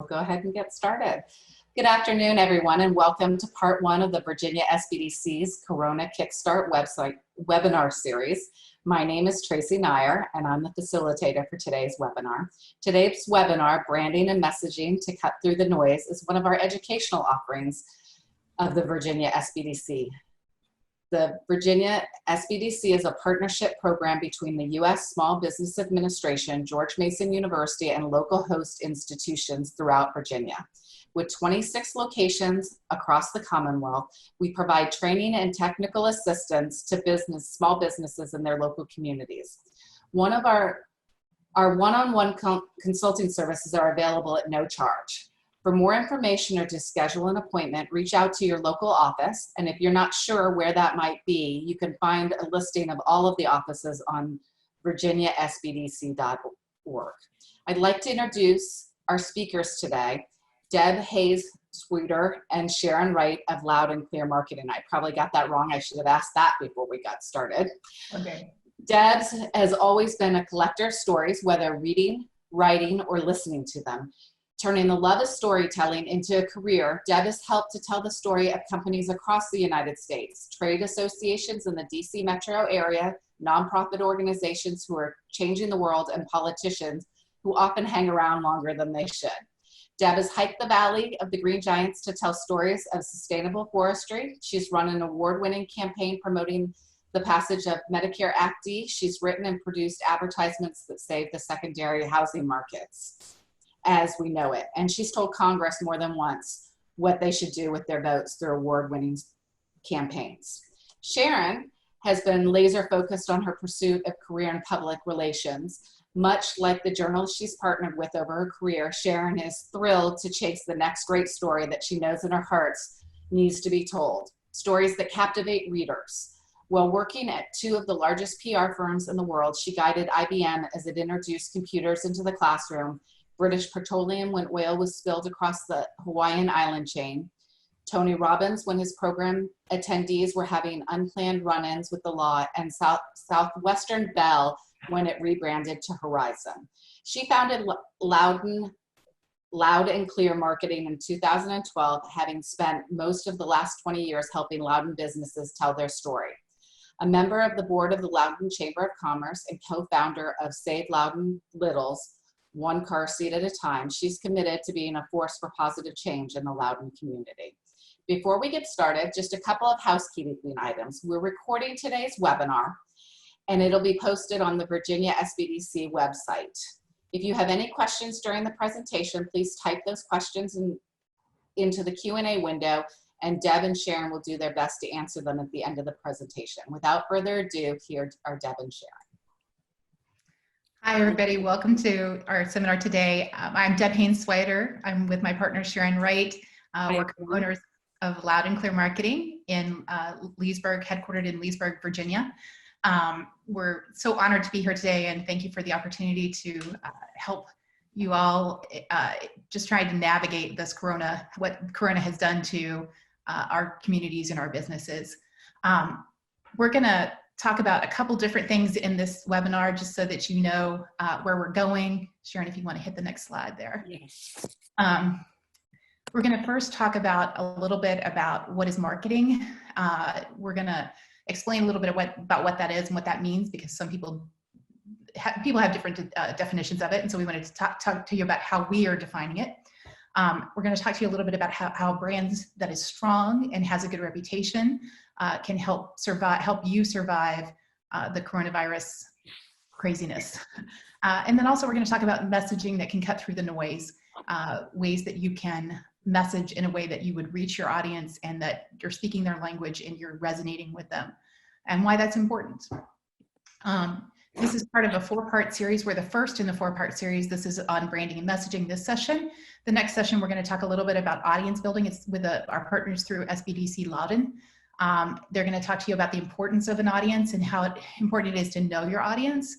We'll go ahead and get started. Good afternoon, everyone, and welcome to part one of the Virginia SBDC's Corona Kickstart website webinar series. My name is Tracy Nyer, and I'm the facilitator for today's webinar. Today's webinar, Branding and Messaging to Cut Through the Noise, is one of our educational offerings of the Virginia SBDC. The Virginia SBDC is a partnership program between the U.S. Small Business Administration, George Mason University, and local host institutions throughout Virginia. With 26 locations across the Commonwealth, we provide training and technical assistance to small businesses in their local communities. One of our one-on-one consulting services are available at no charge. For more information or to schedule an appointment, reach out to your local office, and if you're not sure where that might be, you can find a listing of all of the offices on virginiasbdc.org. I'd like to introduce our speakers today, Deb Haynes, Swider, and Sharon Wright of Loud and Clear Marketing. I probably got that wrong. I should have asked that before we got started. Okay. Deb has always been a collector of stories, whether reading, writing, or listening to them. Turning the love of storytelling into a career, Deb has helped to tell the story of companies across the United States, trade associations in the DC metro area, nonprofit organizations who are changing the world, and politicians who often hang around longer than they should. Deb has hiked the Valley of the Green Giants to tell stories of sustainable forestry. She's run an award-winning campaign promoting the passage of Medicare Act D. She's written and produced advertisements that save the secondary housing markets as we know it. And she's told Congress more than once what they should do with their votes through award-winning campaigns. Sharon has been laser focused on her pursuit of career in public relations. Much like the journalist she's partnered with over her career, Sharon is thrilled to chase the next great story that she knows in her heart needs to be told. Stories that captivate readers. While working at two of the largest PR firms in the world, she guided IBM as it introduced computers into the classroom, British Petroleum when oil was spilled across the Hawaiian island chain, Tony Robbins when his program attendees were having unplanned run-ins with the law, and Southwestern Bell when it rebranded to Horizon. She founded Loud and Clear Marketing in 2012, having spent most of the last 20 years helping Loudoun businesses tell their story. A member of the board of the Loudoun Chamber of Commerce and co-founder of Save Loudoun Littles, one car seat at a time, she's committed to being a force for positive change in the Loudoun community. Before we get started, just a couple of housekeeping items. We're recording today's webinar, and it'll be posted on the Virginia SBDC website. If you have any questions during the presentation, please type those questions into the Q&A window, and Deb and Sharon will do their best to answer them at the end of the presentation. Without further ado, here are Deb and Sharon. Hi, everybody. Welcome to our seminar today. I'm Deb Haynes Swider. I'm with my partner, Sharon Wright. We're co-owners of Loud and Clear Marketing in Leesburg, headquartered in Leesburg, Virginia. We're so honored to be here today, and thank you for the opportunity to help you all just try to navigate this what Corona has done to our communities and our businesses. We're going to talk about a couple different things in this webinar just so that you know where we're going. Sharon, if you want to hit the next slide there. Yes. We're going to first talk about a little bit about what is marketing. We're going to explain a little bit about what that is and what that means, because some people have different definitions of it, and so we wanted to talk to you about how we are defining it. We're going to talk to you a little bit about how brands that is strong and has a good reputation can help you survive the coronavirus craziness. And then also we're going to talk about messaging that can cut through the noise, ways that you can message in a way that you would reach your audience and that you're speaking their language and you're resonating with them, and why that's important. This is part of a 4-part series. We're the first in the 4-part series. This is on branding and messaging this session. The next session, we're going to talk a little bit about audience building. It's with our partners through SBDC Loudoun. They're going to talk to you about the importance of an audience and how important it is to know your audience.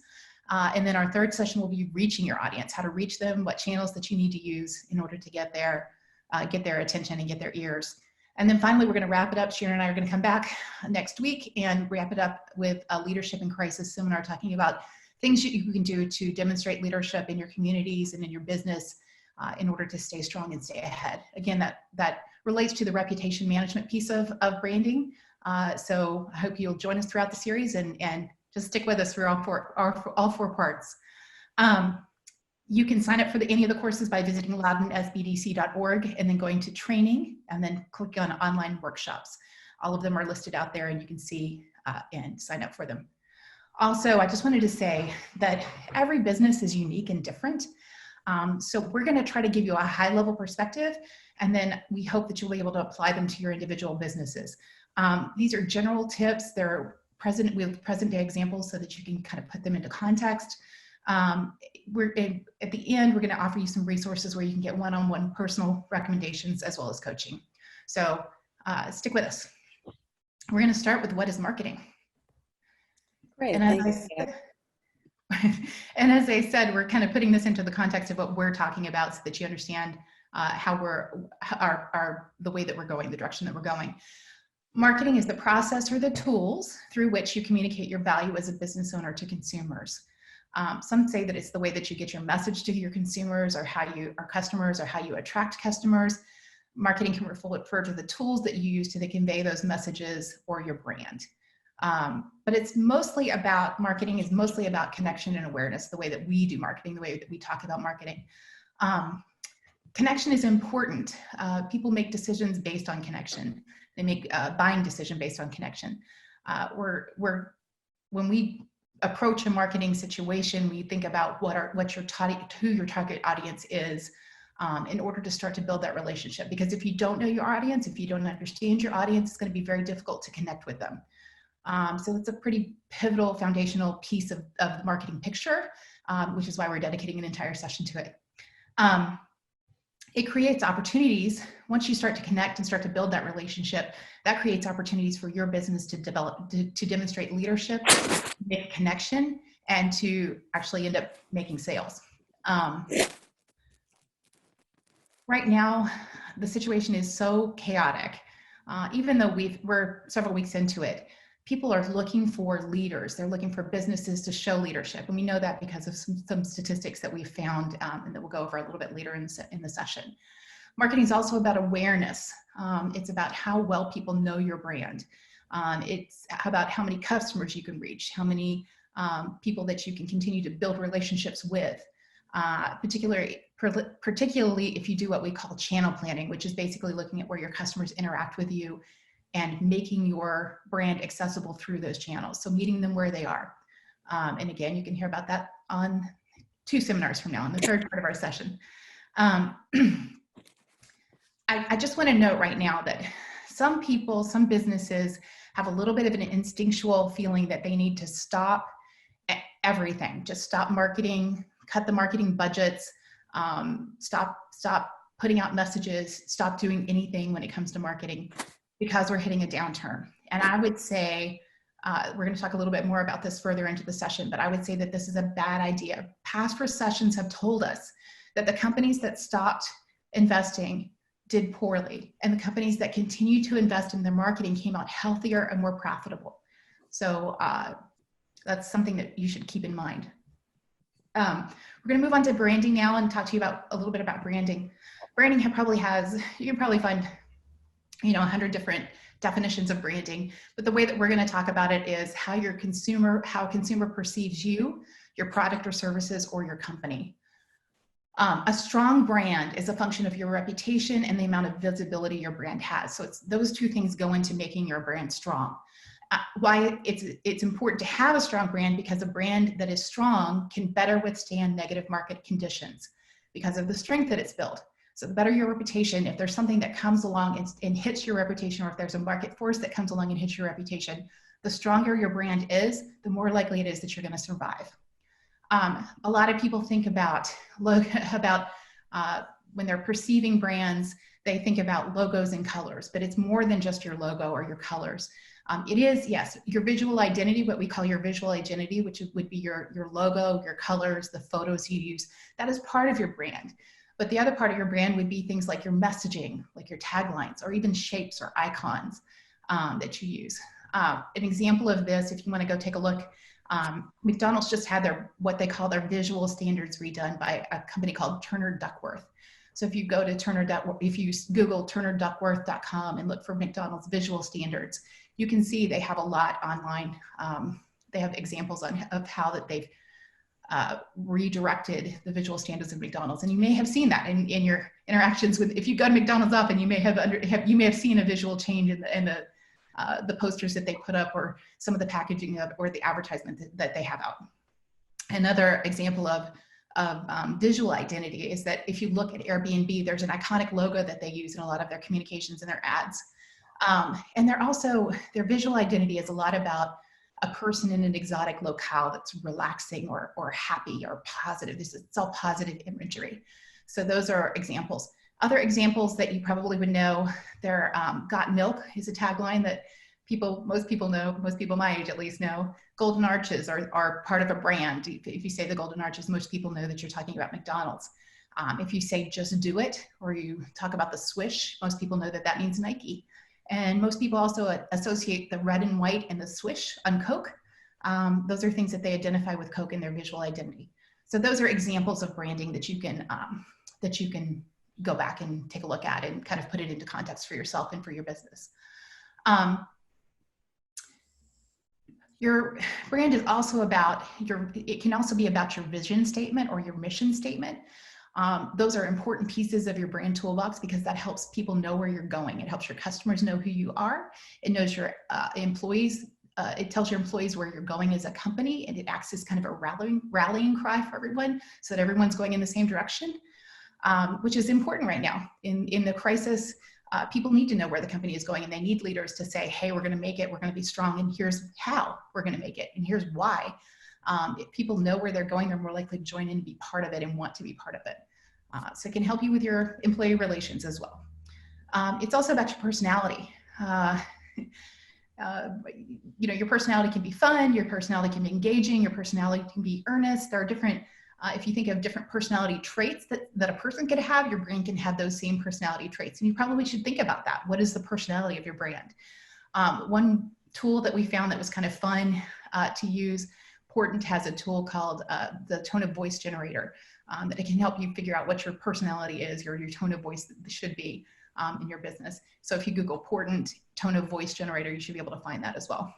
And then our third session will be reaching your audience, how to reach them, what channels that you need to use in order to get their attention and get their ears. And then finally, we're going to wrap it up. Sharon and I are going to come back next week and wrap it up with a leadership in crisis seminar, talking about things that you can do to demonstrate leadership in your communities and in your business in order to stay strong and stay ahead. Again, that relates to the reputation management piece of branding. So I hope you'll join us throughout the series and just stick with us through all four parts. You can sign up for any of the courses by visiting loudonsbdc.org and then going to training and then click on online workshops. All of them are listed out there and you can see and sign up for them. Also, I just wanted to say that every business is unique and different. So we're going to try to give you a high level perspective, and then we hope that you'll be able to apply them to your individual businesses. These are general tips. They're present day examples so that you can kind of put them into context. At the end, we're going to offer you some resources where you can get one-on-one personal recommendations as well as coaching. So stick with us. We're going to start with what is marketing. Great. And as I said, we're kind of putting this into the context of what we're talking about so that you understand how the way that we're going, the direction that we're going. Marketing is the process or the tools through which you communicate your value as a business owner to consumers. Some say that it's the way that you get your message to your consumers or customers or how you attract customers. Marketing can refer to the tools that you use to convey those messages or your brand. But marketing is mostly about connection and awareness, the way that we do marketing, the way that we talk about marketing. Connection is important. People make decisions based on connection. They make a buying decision based on connection. When we approach a marketing situation, we think about who your target audience is in order to start to build that relationship. Because if you don't know your audience, if you don't understand your audience, it's going to be very difficult to connect with them. So it's a pretty pivotal foundational piece of the marketing picture, which is why we're dedicating an entire session to it. It creates opportunities. Once you start to connect and start to build that relationship, that creates opportunities for your business to demonstrate leadership, make connection, and to actually end up making sales. Right now, the situation is so chaotic. Even though we're several weeks into it, people are looking for leaders. They're looking for businesses to show leadership. And we know that because of some statistics that we've found and that we'll go over a little bit later in the session. Marketing is also about awareness. It's about how well people know your brand. It's about how many customers you can reach, how many people that you can continue to build relationships with, particularly if you do what we call channel planning, which is basically looking at where your customers interact with you and making your brand accessible through those channels. So meeting them where they are. And again, you can hear about that on 2 seminars from now, in the third part of our session. I just want to note right now that some businesses have a little bit of an instinctual feeling that they need to stop everything, just stop marketing, cut the marketing budgets, stop putting out messages, stop doing anything when it comes to marketing, because we're hitting a downturn. And I would say, we're going to talk a little bit more about this further into the session, but I would say that this is a bad idea. Past recessions have told us that the companies that stopped investing did poorly, and the companies that continue to invest in their marketing came out healthier and more profitable. So that's something that you should keep in mind. We're going to move on to branding now and talk to you a little bit about branding. Branding you can probably find 100 different definitions of branding, but the way that we're going to talk about it is how a consumer perceives you, your product or services, or your company. A strong brand is a function of your reputation and the amount of visibility your brand has. So those 2 things go into making your brand strong. Why it's important to have a strong brand, because a brand that is strong can better withstand negative market conditions because of the strength that it's built. So the better your reputation, if there's something that comes along and hits your reputation, or if there's a market force that comes along and hits your reputation, the stronger your brand is, the more likely it is that you're going to survive. A lot of people think about when they're perceiving brands, they think about logos and colors, but it's more than just your logo or your colors. It is, yes, your visual identity, what we call your visual identity, which would be your logo, your colors, the photos you use. That is part of your brand. But the other part of your brand would be things like your messaging, like your taglines, or even shapes or icons that you use. An example of this, if you want to go take a look, McDonald's just had what they call their visual standards redone by a company called Turner Duckworth. So if you go to if you Google turnerduckworth.com and look for McDonald's visual standards, you can see they have a lot online. They have examples of how that they've redirected the visual standards of McDonald's, and you may have seen that in your interactions with. If you go to McDonald's up, and you may have seen a visual change in the posters that they put up, or some of the packaging or the advertisement that they have out. Another example of visual identity is that if you look at Airbnb, there's an iconic logo that they use in a lot of their communications and their ads, and their visual identity is a lot about a person in an exotic locale that's relaxing or happy or positive. It's all positive imagery. So those are examples. Other examples that you probably would know, Got Milk is a tagline that most people know, most people my age at least know. Golden Arches are part of a brand. If you say the Golden Arches, most people know that you're talking about McDonald's. If you say Just Do It, or you talk about the swish, most people know that that means Nike. And most people also associate the red and white and the swish on Coke. Those are things that they identify with Coke in their visual identity. So those are examples of branding that you can go back and take a look at and kind of put it into context for yourself and for your business. Your brand is also about it can also be about your vision statement or your mission statement. Those are important pieces of your brand toolbox because that helps people know where you're going. It helps your customers know who you are. It knows your employees. It tells your employees where you're going as a company, and it acts as kind of a rallying cry for everyone so that everyone's going in the same direction, which is important right now. In the crisis, people need to know where the company is going, and they need leaders to say, hey, we're going to make it, we're going to be strong, and here's how we're going to make it, and here's why. If people know where they're going, they're more likely to join in and be part of it and want to be part of it. So it can help you with your employee relations as well. It's also about your personality. Your personality can be fun, your personality can be engaging, your personality can be earnest. There are different, if you think of different personality traits that a person could have, your brand can have those same personality traits. And you probably should think about that. What is the personality of your brand? One tool that we found that was kind of fun to use, Portent has a tool called the tone of voice generator that it can help you figure out what your personality is, or your tone of voice should be in your business. So if you Google Portent tone of voice generator, you should be able to find that as well.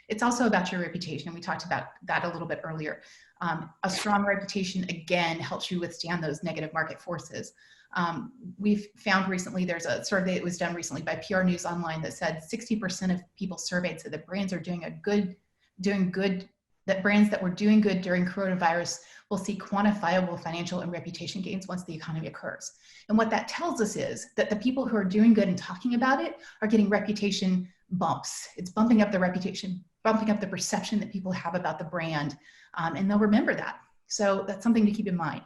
It's also about your reputation, and we talked about that a little bit earlier. A strong reputation, again, helps you withstand those negative market forces. We've found recently, there's a survey that was done recently by PR News Online that said 60% of people surveyed said that brands are doing good, that brands that were doing good during coronavirus will see quantifiable financial and reputation gains once the economy occurs. And what that tells us is that the people who are doing good and talking about it are getting reputation bumps. It's bumping up the reputation, bumping up the perception that people have about the brand, and they'll remember that. So that's something to keep in mind.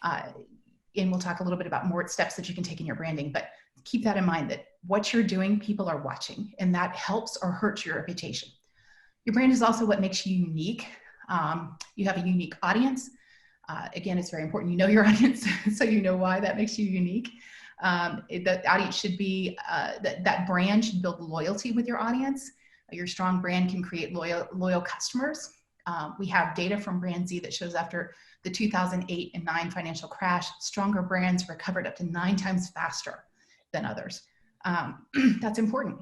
And we'll talk a little bit about more steps that you can take in your branding, but keep that in mind that what you're doing, people are watching, and that helps or hurts your reputation. Your brand is also what makes you unique. You have a unique audience. Again, it's very important you know your audience so you know why that makes you unique. The audience should be, that brand should build loyalty with your audience. Your strong brand can create loyal customers. We have data from Brand Z that shows after the 2008 and 9 financial crash, stronger brands recovered up to 9 times faster than others. That's important.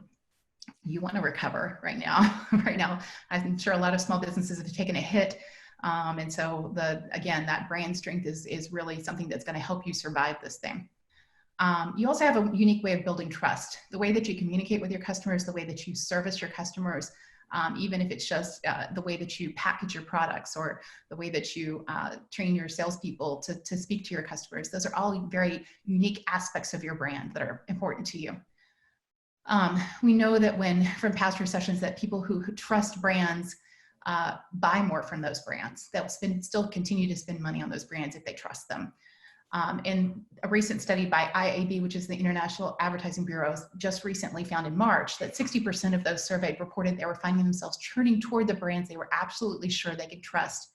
You want to recover right now. Right now, I'm sure a lot of small businesses have taken a hit. And so that brand strength is really something that's going to help you survive this thing. You also have a unique way of building trust. The way that you communicate with your customers, the way that you service your customers, even if it's just the way that you package your products or the way that you train your salespeople to speak to your customers. Those are all very unique aspects of your brand that are important to you. We know that from past recessions that people who trust brands buy more from those brands. They'll still continue to spend money on those brands if they trust them. And a recent study by IAB, which is the International Advertising Bureau, just recently found in March that 60% of those surveyed reported they were finding themselves turning toward the brands they were absolutely sure they could trust.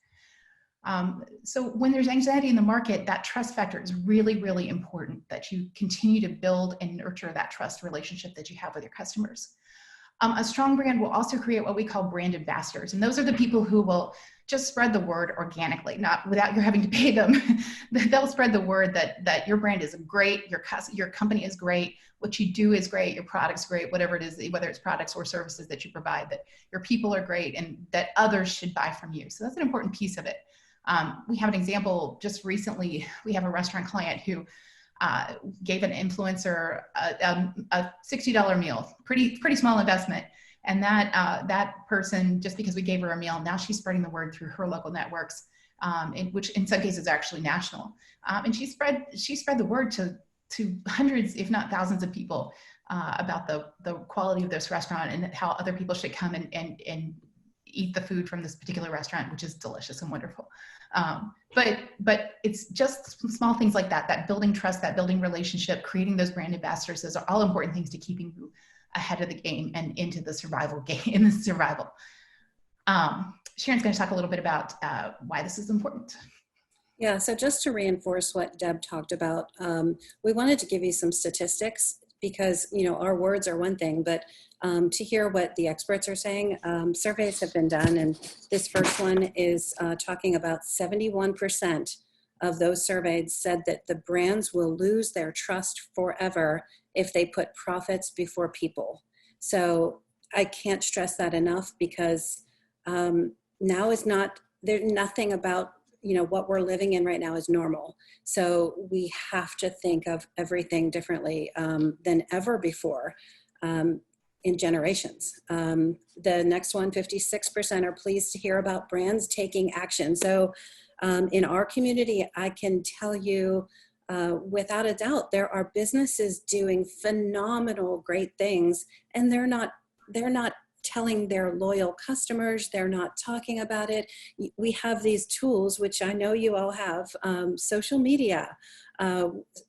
So when there's anxiety in the market, that trust factor is really, really important, that you continue to build and nurture that trust relationship that you have with your customers. A strong brand will also create what we call brand ambassadors. And those are the people who will just spread the word organically, not without you having to pay them. They'll spread the word that your brand is great, your company is great, what you do is great, your product's great, whatever it is, whether it's products or services that you provide, that your people are great and that others should buy from you. So that's an important piece of it. We have an example just recently. We have a restaurant client who gave an influencer a $60 meal, pretty small investment. And that person, just because we gave her a meal, now she's spreading the word through her local networks, which in some cases are actually national. And she spread the word to hundreds, if not thousands of people about the quality of this restaurant and how other people should come and eat the food from this particular restaurant, which is delicious and wonderful. But it's just small things like that building trust, that building relationship, creating those brand ambassadors. Those are all important things to keeping you ahead of the game and into the survival game, in the survival. Sharon's going to talk a little bit about why this is important. Yeah, so just to reinforce what Deb talked about, we wanted to give you some statistics because, you know, our words are one thing, but to hear what the experts are saying, surveys have been done, and this first one is talking about 71% of those surveyed said that the brands will lose their trust forever if they put profits before people. So I can't stress that enough, because now is not, there's nothing about, you know, what we're living in right now is normal. So we have to think of everything differently than ever before in generations. The next one, 56% are pleased to hear about brands taking action. So in our community, I can tell you without a doubt, there are businesses doing phenomenal, great things, and they're not telling their loyal customers, they're not talking about it. We have these tools, which I know you all have, social media.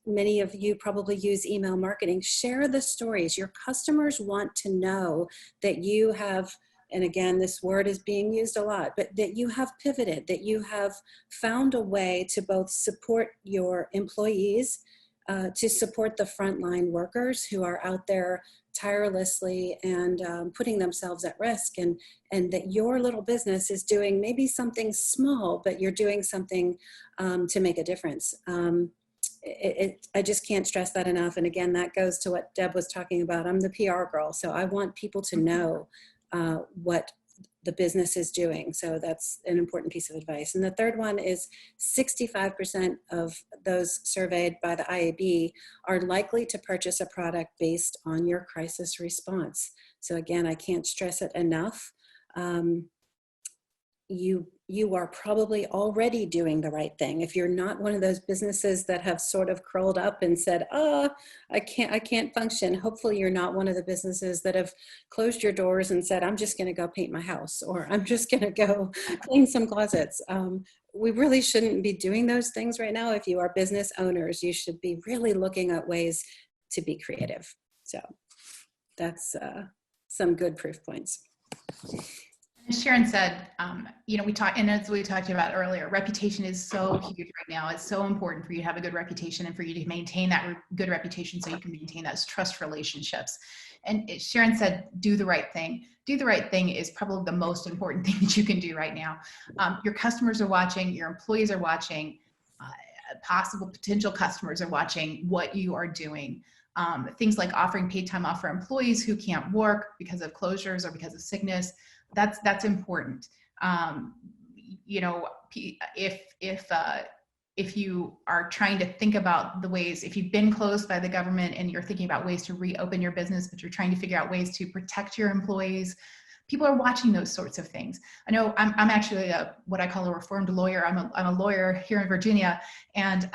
Many of you probably use email marketing. Share the stories. Your customers want to know that you have, and again, this word is being used a lot, but that you have pivoted, that you have found a way to both support your employees, to support the frontline workers who are out there tirelessly and putting themselves at risk, and that your little business is doing maybe something small, but you're doing something to make a difference. I just can't stress that enough. And again, that goes to what Deb was talking about. I'm the PR girl, so I want people to know what the business is doing. So that's an important piece of advice. And the third one is 65% of those surveyed by the IAB are likely to purchase a product based on your crisis response. So again, I can't stress it enough. You are probably already doing the right thing. If you're not one of those businesses that have sort of curled up and said, I can't function. Hopefully you're not one of the businesses that have closed your doors and said, I'm just going to go paint my house, or I'm just going to go clean some closets. We really shouldn't be doing those things right now. If you are business owners, you should be really looking at ways to be creative. So that's some good proof points. As Sharon said, you know, and as we talked about earlier, reputation is so huge right now. It's so important for you to have a good reputation and for you to maintain that good reputation so you can maintain those trust relationships. And Sharon said, do the right thing. Do the right thing is probably the most important thing that you can do right now. Your customers are watching, your employees are watching, potential customers are watching what you are doing. Things like offering paid time off for employees who can't work because of closures or because of sickness. That's important. You know, if you are trying to think about the ways, if you've been closed by the government and you're thinking about ways to reopen your business, but you're trying to figure out ways to protect your employees, people are watching those sorts of things. I know I'm actually what I call a reformed lawyer. I'm a lawyer here in Virginia, and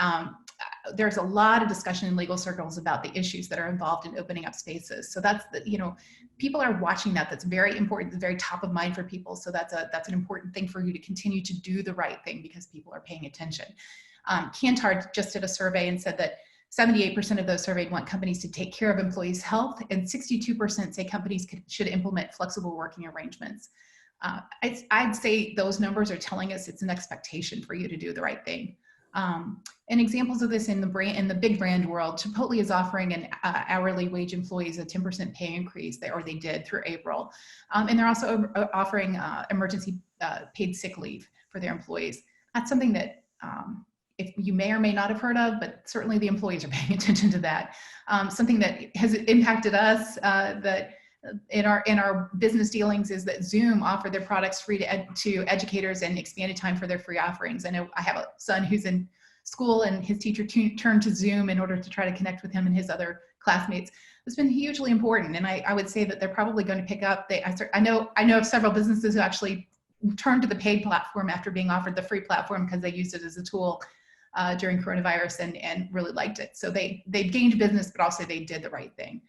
there's a lot of discussion in legal circles about the issues that are involved in opening up spaces. So that's you know, people are watching that. That's very important. It's very top of mind for people. So that's an important thing for you to continue to do the right thing because people are paying attention. Kantar just did a survey and said that 78% of those surveyed want companies to take care of employees' health, and 62% say companies should implement flexible working arrangements. I'd say those numbers are telling us it's an expectation for you to do the right thing. And examples of this in the big brand world, Chipotle is offering an hourly wage employees a 10% pay increase, or they did through April. And they're also offering emergency paid sick leave for their employees. That's something that if you may or may not have heard of, but certainly the employees are paying attention to that. Something that has impacted us that in our business dealings is that Zoom offered their products free to educators and expanded time for their free offerings. I know I have a son who's in school and his teacher turned to Zoom in order to try to connect with him and his other classmates. It's been hugely important. And I would say that they're probably going to pick up. I know of several businesses who actually turned to the paid platform after being offered the free platform because they used it as a tool during coronavirus and really liked it. So they gained business, but also they did the right thing.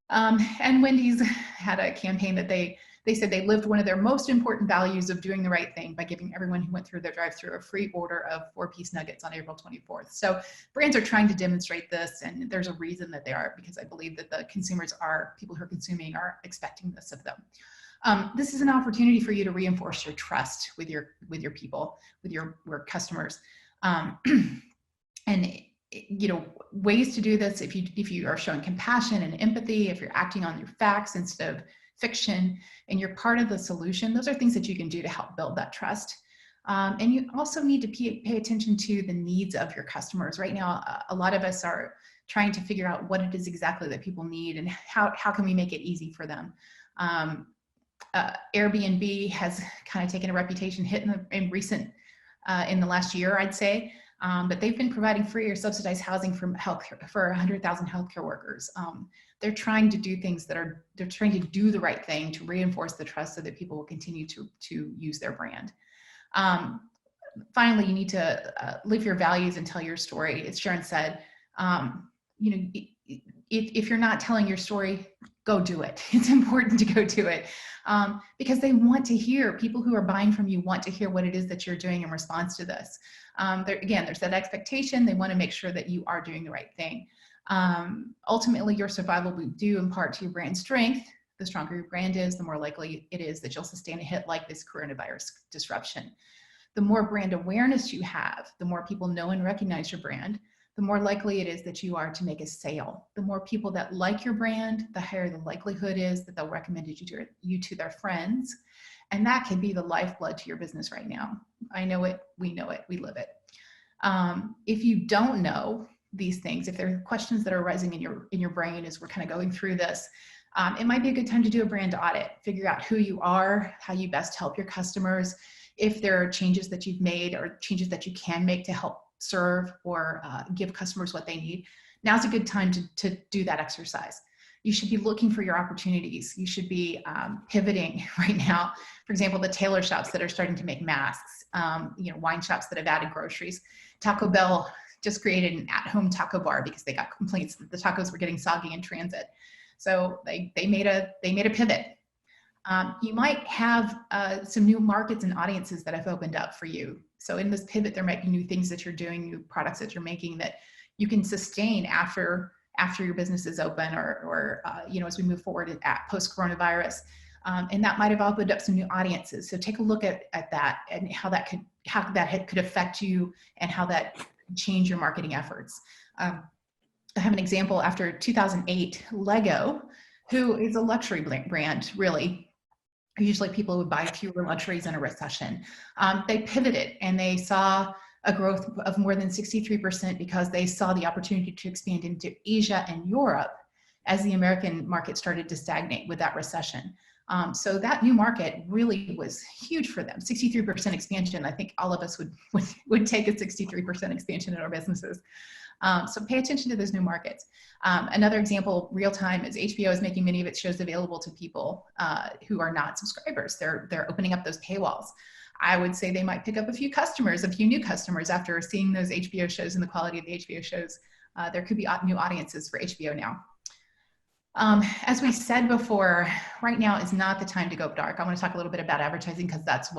And Wendy's had a campaign that they said they lived one of their most important values of doing the right thing by giving everyone who went through their drive-thru a free order of 4-piece nuggets on April 24th. So brands are trying to demonstrate this, and there's a reason that they are, because I believe that the people who are consuming are expecting this of them. This is an opportunity for you to reinforce your trust with your people, with your customers. And ways to do this, if you are showing compassion and empathy, if you're acting on your facts instead of fiction, and you're part of the solution, those are things that you can do to help build that trust. And you also need to pay attention to the needs of your customers. Right now, a lot of us are trying to figure out what it is exactly that people need and how can we make it easy for them. Airbnb has kind of taken a reputation hit in the last year, I'd say. But they've been providing free or subsidized housing for 100,000 healthcare workers. They're trying to do things they're trying to do the right thing to reinforce the trust so that people will continue to use their brand. Finally, you need to live your values and tell your story. As Sharon said, if you're not telling your story, go do it. It's important to go do it because they want to hear. People who are buying from you want to hear what it is that you're doing in response to this. There's that expectation. They want to make sure that you are doing the right thing. Ultimately, your survival will be due in part to your brand strength. The stronger your brand is, the more likely it is that you'll sustain a hit like this coronavirus disruption. The more brand awareness you have, the more people know and recognize your brand, the more likely it is that you are to make a sale. The more people that like your brand, the higher the likelihood is that they'll recommend you to their friends. And that can be the lifeblood to your business right now. I know it, we live it. If you don't know these things, if there are questions that are arising in your brain as we're kind of going through this, it might be a good time to do a brand audit, figure out who you are, how you best help your customers, if there are changes that you've made or changes that you can make to help serve or give customers what they need. Now's a good time to do that exercise. You should be looking for your opportunities. You should be pivoting right now. For example, the tailor shops that are starting to make masks, wine shops that have added groceries. Taco Bell just created an at-home taco bar because they got complaints that the tacos were getting soggy in transit. So they made a pivot. You might have some new markets and audiences that have opened up for you. So in this pivot, there might be new things that you're doing, new products that you're making that you can sustain after your business is open or as we move forward at post-coronavirus. And that might have opened up some new audiences. So take a look at that and how that could affect you and how that could change your marketing efforts. I have an example after 2008, Lego, who is a luxury brand, really. Usually people would buy fewer luxuries in a recession. They pivoted and they saw a growth of more than 63% because they saw the opportunity to expand into Asia and Europe as the American market started to stagnate with that recession. So that new market really was huge for them. 63% expansion. I think all of us would take a 63% expansion in our businesses. So pay attention to those new markets. Another example, real time, is HBO is making many of its shows available to people who are not subscribers. They're opening up those paywalls. I would say they might pick up a few new customers after seeing those HBO shows and the quality of the HBO shows. There could be new audiences for HBO now. As we said before, right now is not the time to go dark. I want to talk a little bit about advertising because that's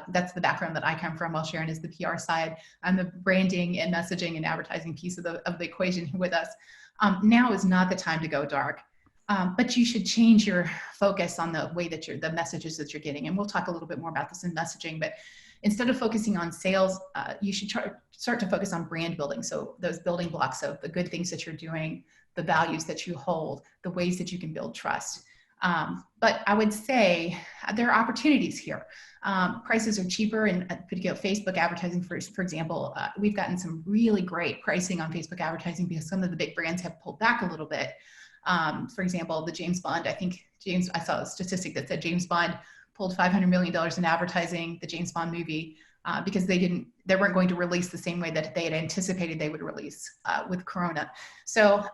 that's the background that I come from, while Sharon is the PR side. I'm the branding and messaging and advertising piece of the equation with us. Now is not the time to go dark, but you should change your focus on the way that the messages that you're getting. And we'll talk a little bit more about this in messaging, but instead of focusing on sales, you should start to focus on brand building. So those building blocks of the good things that you're doing, the values that you hold, the ways that you can build trust. But I would say there are opportunities here. Prices are cheaper in Facebook advertising, for example. We've gotten some really great pricing on Facebook advertising because some of the big brands have pulled back a little bit. For example, the James Bond, I saw a statistic that said James Bond pulled $500 million in advertising, the James Bond movie, because they weren't going to release the same way that they had anticipated they would release with Corona. So,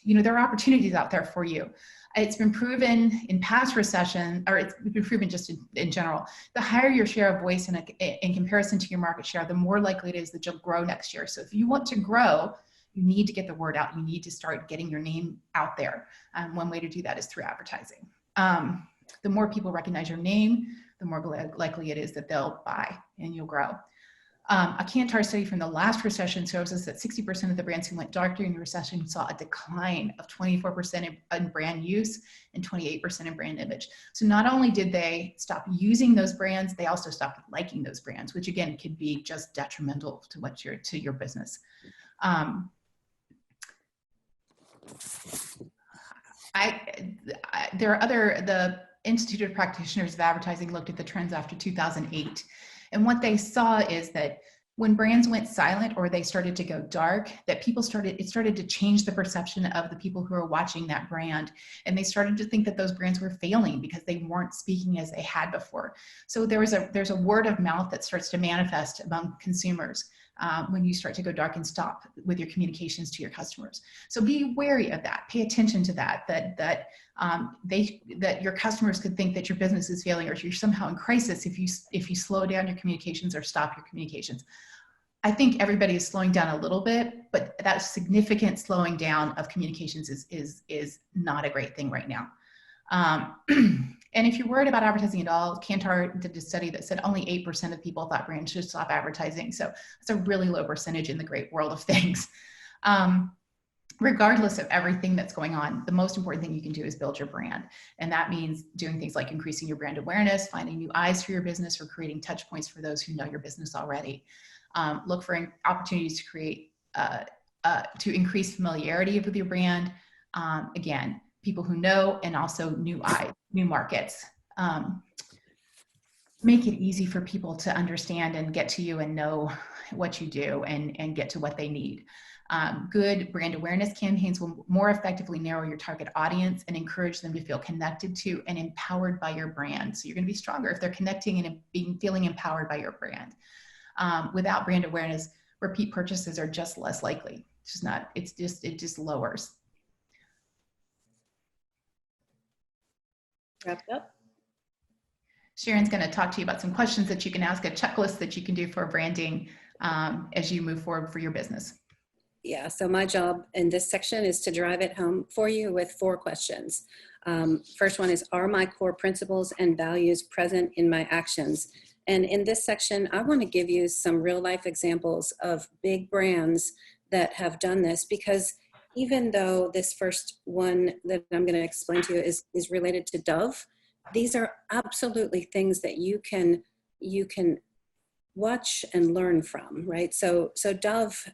there are opportunities out there for you. It's been proven in past recession, or it's been proven just in general, the higher your share of voice in comparison to your market share, the more likely it is that you'll grow next year. So if you want to grow, you need to get the word out. You need to start getting your name out there. One way to do that is through advertising. The more people recognize your name, the more likely it is that they'll buy and you'll grow. A Kantar study from the last recession shows us that 60% of the brands who went dark during the recession saw a decline of 24% in brand use and 28% in brand image. So not only did they stop using those brands, they also stopped liking those brands, which again could be just detrimental to your business. The Institute of Practitioners of Advertising looked at the trends after 2008. And what they saw is that when brands went silent or they started to go dark, that it started to change the perception of the people who are watching that brand. And they started to think that those brands were failing because they weren't speaking as they had before. So there's a word of mouth that starts to manifest among consumers when you start to go dark and stop with your communications to your customers. So be wary of that. Pay attention to that your customers could think that your business is failing or you're somehow in crisis if you slow down your communications or stop your communications. I think everybody is slowing down a little bit, but that significant slowing down of communications is not a great thing right now. And if you're worried about advertising at all, Kantar did a study that said only 8% of people thought brands should stop advertising. So it's a really low percentage in the great world of things. Regardless of everything that's going on, the most important thing you can do is build your brand. And that means doing things like increasing your brand awareness, finding new eyes for your business, or creating touch points for those who know your business already. Look for opportunities to create, to increase familiarity with your brand. Again, people who know, and also new eyes, new markets. Make it easy for people to understand and get to you and know what you do and get to what they need. Good brand awareness campaigns will more effectively narrow your target audience and encourage them to feel connected to and empowered by your brand. So you're going to be stronger if they're connecting and feeling empowered by your brand. Without brand awareness, repeat purchases are just less likely. It just lowers. Wrapped up. Sharon's going to talk to you about some questions that you can ask, a checklist that you can do for branding as you move forward for your business. Yeah, so my job in this section is to drive it home for you with 4 questions. First one is, are my core principles and values present in my actions? And in this section, I want to give you some real life examples of big brands that have done this, because even though this first one that I'm going to explain to you is related to Dove, these are absolutely things that you can watch and learn from, right? So Dove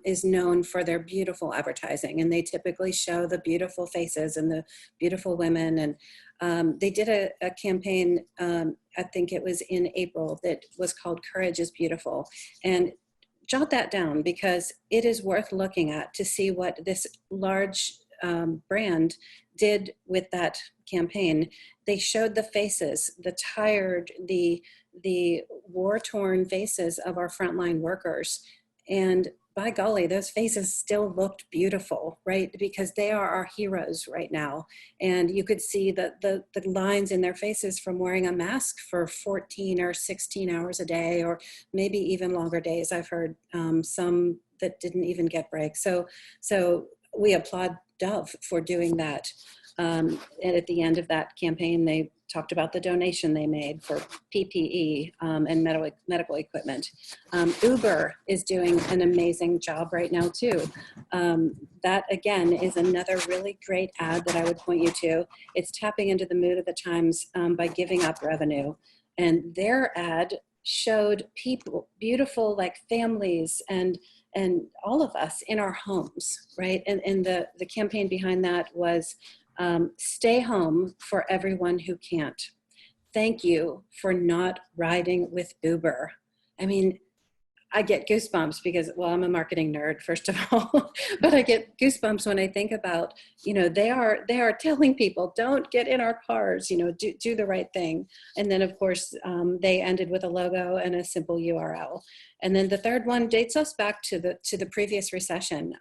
is known for their beautiful advertising, and they typically show the beautiful faces and the beautiful women. And they did a campaign, I think it was in April, that was called Courage is Beautiful. And jot that down, because it is worth looking at to see what this large brand did with that campaign. They showed the faces, the tired, the war-torn faces of our frontline workers. And by golly, those faces still looked beautiful, right? Because they are our heroes right now. And you could see the lines in their faces from wearing a mask for 14 or 16 hours a day, or maybe even longer days. I've heard some that didn't even get breaks. So we applaud Dove for doing that. And at the end of that campaign, they talked about the donation they made for PPE and medical equipment. Uber is doing an amazing job right now too. That again is another really great ad that I would point you to. It's tapping into the mood of the times by giving up revenue. And their ad showed people, beautiful like families and all of us in our homes, right? And the campaign behind that was stay home for everyone who can't. Thank you for not riding with Uber. I mean, I get goosebumps because, well, I'm a marketing nerd, first of all, but I get goosebumps when I think about, you know, they are telling people, don't get in our cars, you know, do the right thing. And then, of course, they ended with a logo and a simple URL. And then the third one dates us back to the previous recession.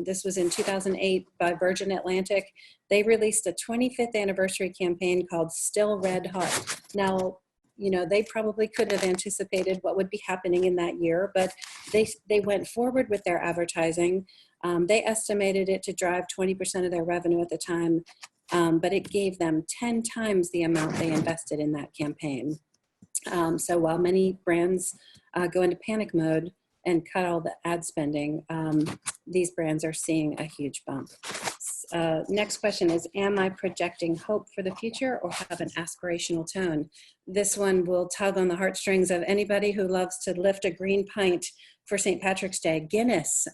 This was in 2008 by Virgin Atlantic. They released a 25th anniversary campaign called Still Red Hot. Now, you know, they probably could have anticipated what would be happening in that year, but they went forward with their advertising. They estimated it to drive 20% of their revenue at the time, but it gave them 10 times the amount they invested in that campaign. So while many brands go into panic mode and cut all the ad spending, these brands are seeing a huge bump. Next question is, am I projecting hope for the future or have an aspirational tone? This one will tug on the heartstrings of anybody who loves to lift a green pint for St. Patrick's Day. Guinness,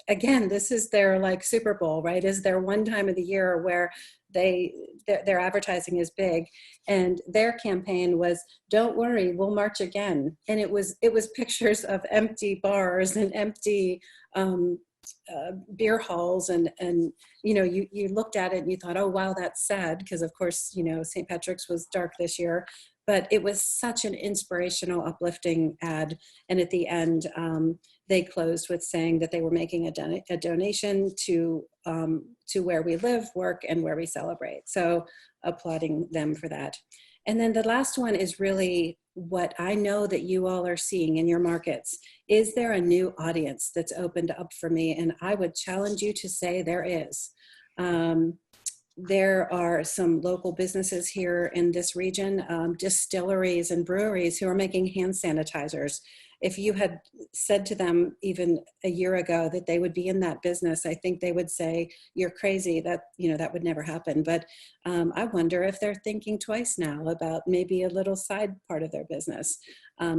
again, this is their like Super Bowl, right? Is their one time of the year where their advertising is big, and their campaign was, don't worry, we'll march again. And it was pictures of empty bars and empty beer halls, and you know, you looked at it and you thought, oh wow, that's sad, because of course, you know, St. Patrick's was dark this year, but it was such an inspirational, uplifting ad. And at the end, they closed with saying that they were making a donation to where we live, work, and where we celebrate. So applauding them for that. And then the last one is really what I know that you all are seeing in your markets. Is there a new audience that's opened up for me? And I would challenge you to say there is. There are some local businesses here in this region, distilleries and breweries who are making hand sanitizers. If you had said to them even a year ago that they would be in that business, I think they would say, you're crazy, that, you know, that would never happen. But I wonder if they're thinking twice now about maybe a little side part of their business.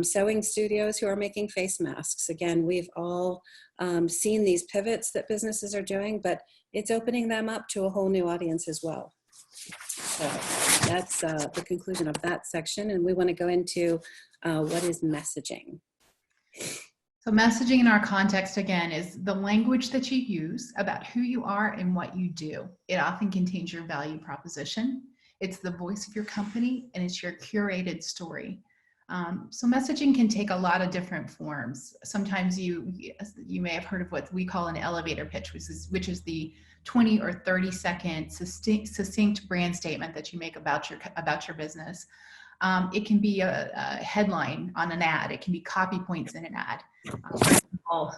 Sewing studios who are making face masks. Again, we've all seen these pivots that businesses are doing, but it's opening them up to a whole new audience as well. So that's the conclusion of that section. And we want to go into what is messaging. So messaging in our context, again, is the language that you use about who you are and what you do. It often contains your value proposition. It's the voice of your company, and it's your curated story. So messaging can take a lot of different forms. Sometimes you may have heard of what we call an elevator pitch, which is the 20 or 30-second succinct brand statement that you make about your business. It can be a headline on an ad. It can be copy points in an ad. For example,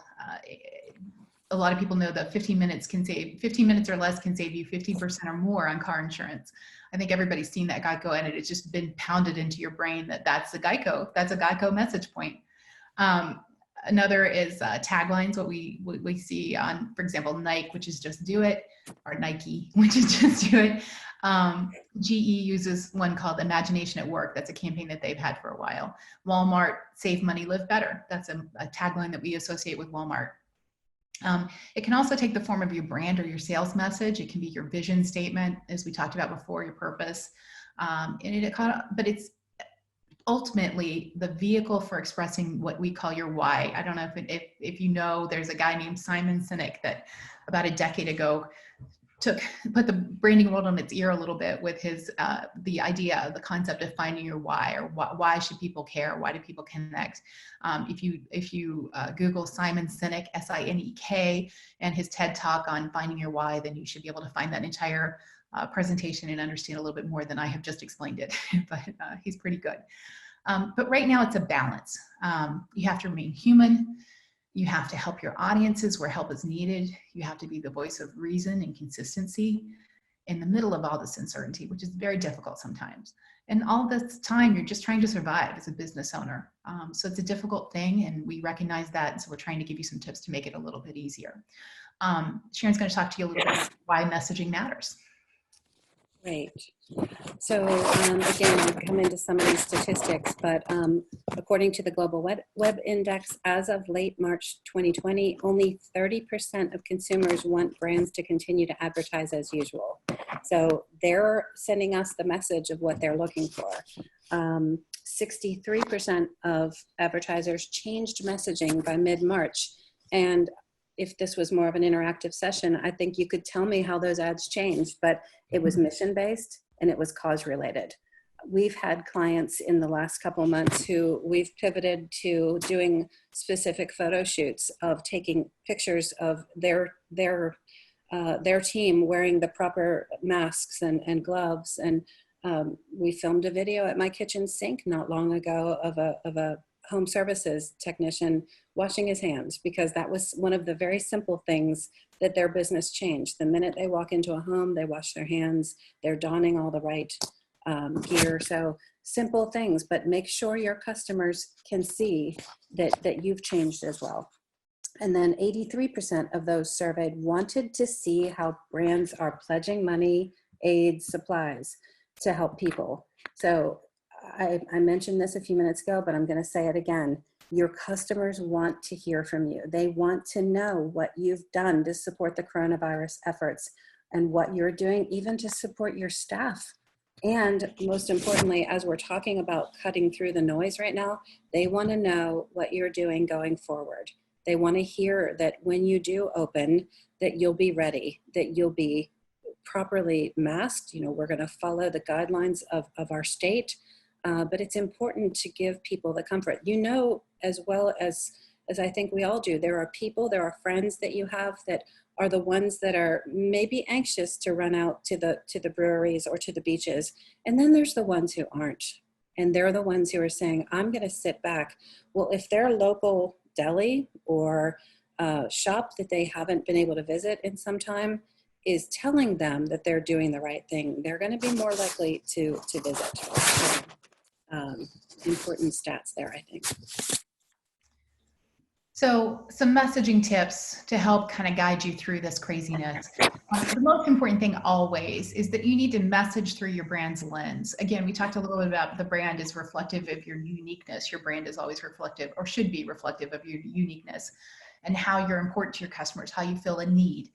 a lot of people know that 15 minutes or less can save you 50% or more on car insurance. I think everybody's seen that Geico, and it's just been pounded into your brain that that's a Geico message point. Another is taglines, what we see on, for example, Nike, which is just do it, or Nike, which is just do it. GE uses one called Imagination at Work. That's a campaign that they've had for a while. Walmart, save money, live better. That's a tagline that we associate with Walmart. It can also take the form of your brand or your sales message. It can be your vision statement, as we talked about before, your purpose. But it's ultimately the vehicle for expressing what we call your why. I don't know if you know, there's a guy named Simon Sinek that about a decade ago put the branding world on its ear a little bit with his the idea, the concept of finding your why, or why should people care? Why do people connect? If you Google Simon Sinek, S-I-N-E-K, and his TED Talk on finding your why, then you should be able to find that entire presentation and understand a little bit more than I have just explained it. But he's pretty good. But right now it's a balance. You have to remain human. You have to help your audiences where help is needed. You have to be the voice of reason and consistency in the middle of all this uncertainty, which is very difficult sometimes. And all this time, you're just trying to survive as a business owner. So it's a difficult thing, and we recognize that. And so we're trying to give you some tips to make it a little bit easier. Sharon's going to talk to you a little bit about why messaging matters. Great. So again, I'll come into some of these statistics, but according to the Global Web Index, as of late March 2020, only 30% of consumers want brands to continue to advertise as usual. So they're sending us the message of what they're looking for. 63% of advertisers changed messaging by mid-March. And if this was more of an interactive session, I think you could tell me how those ads changed, but it was mission-based and it was cause-related. We've had clients in the last couple months who we've pivoted to doing specific photo shoots of taking pictures of their team wearing the proper masks and gloves. And we filmed a video at my kitchen sink not long ago of a home services technician washing his hands, because that was one of the very simple things that their business changed. The minute they walk into a home, they wash their hands, they're donning all the right gear. So simple things, but make sure your customers can see that you've changed as well. And then 83% of those surveyed wanted to see how brands are pledging money, aid, supplies to help people. So I mentioned this a few minutes ago, but I'm going to say it again. Your customers want to hear from you. They want to know what you've done to support the coronavirus efforts and what you're doing even to support your staff. And most importantly, as we're talking about cutting through the noise right now, they want to know what you're doing going forward. They want to hear that when you do open, that you'll be ready, that you'll be properly masked. You know, we're going to follow the guidelines of our state. But it's important to give people the comfort. You know, as well as I think we all do, there are people, there are friends that you have that are the ones that are maybe anxious to run out to the breweries or to the beaches. And then there's the ones who aren't. And they're the ones who are saying, I'm going to sit back. Well, if their local deli or shop that they haven't been able to visit in some time is telling them that they're doing the right thing, they're going to be more likely to visit. So, important stats there, I think. So some messaging tips to help kind of guide you through this craziness. The most important thing always is that you need to message through your brand's lens. Again, we talked a little bit about the brand is reflective of your uniqueness. Your brand is always reflective, or should be reflective of your uniqueness, and how you're important to your customers, how you fill a need.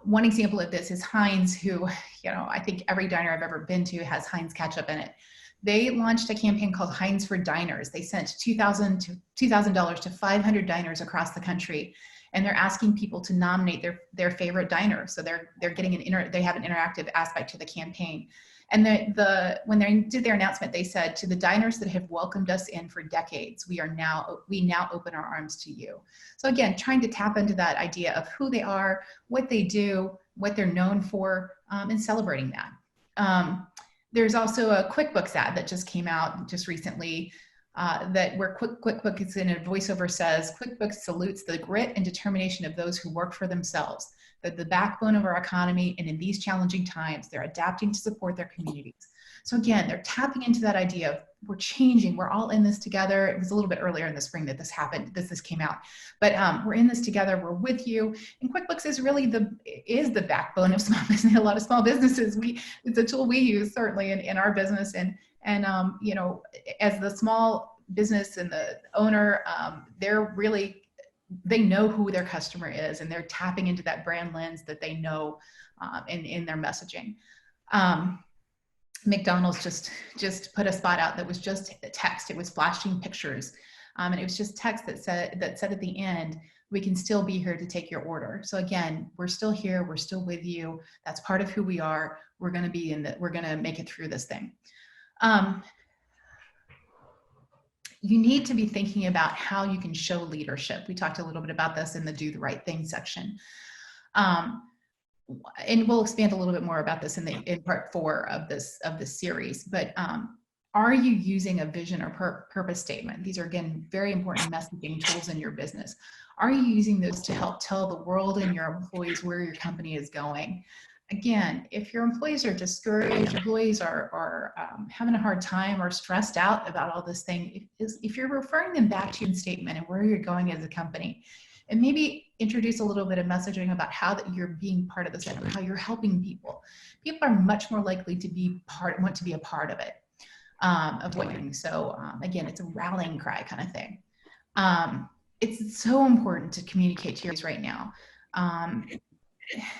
One example of this is Haynes, who, you know, I think every diner I've ever been to has Haynes ketchup in it. They launched a campaign called Haynes for Diners. They sent $2,000 to 500 diners across the country, and they're asking people to nominate their favorite diner. So they're getting they have an interactive aspect to the campaign. And when they did their announcement, they said, to the diners that have welcomed us in for decades, we now open our arms to you. So again, trying to tap into that idea of who they are, what they do, what they're known for, and celebrating that. There's also a QuickBooks ad that just came out just recently where QuickBooks in a voiceover says, QuickBooks salutes the grit and determination of those who work for themselves. They're the backbone of our economy, and in these challenging times, they're adapting to support their communities. So again, they're tapping into that idea of we're changing, we're all in this together. It was a little bit earlier in the spring that this happened, this came out, but we're in this together, we're with you. And QuickBooks is really the backbone of small business. A lot of small businesses, it's a tool we use certainly in our business. And you know, as the small business and the owner, they know who their customer is, and they're tapping into that brand lens that they know in their messaging. McDonald's just put a spot out that was just text. It was flashing pictures, and it was just text that said at the end, "We can still be here to take your order." So again, we're still here. We're still with you. That's part of who we are. We're going to we're going to make it through this thing. You need to be thinking about how you can show leadership. We talked a little bit about this in the Do the Right Thing section. And we'll expand a little bit more about this in part 4 of this series, but are you using a vision or purpose statement? These are, again, very important messaging tools in your business. Are you using those to help tell the world and your employees where your company is going? Again, if your employees are discouraged, employees are having a hard time or stressed out about all this thing, if you're referring them back to your statement and where you're going as a company, and maybe introduce a little bit of messaging about how that you're being part of the center, how you're helping people. People are much more likely to want to be a part of it, of what you're doing. So again, it's a rallying cry kind of thing. It's so important to communicate to your right now.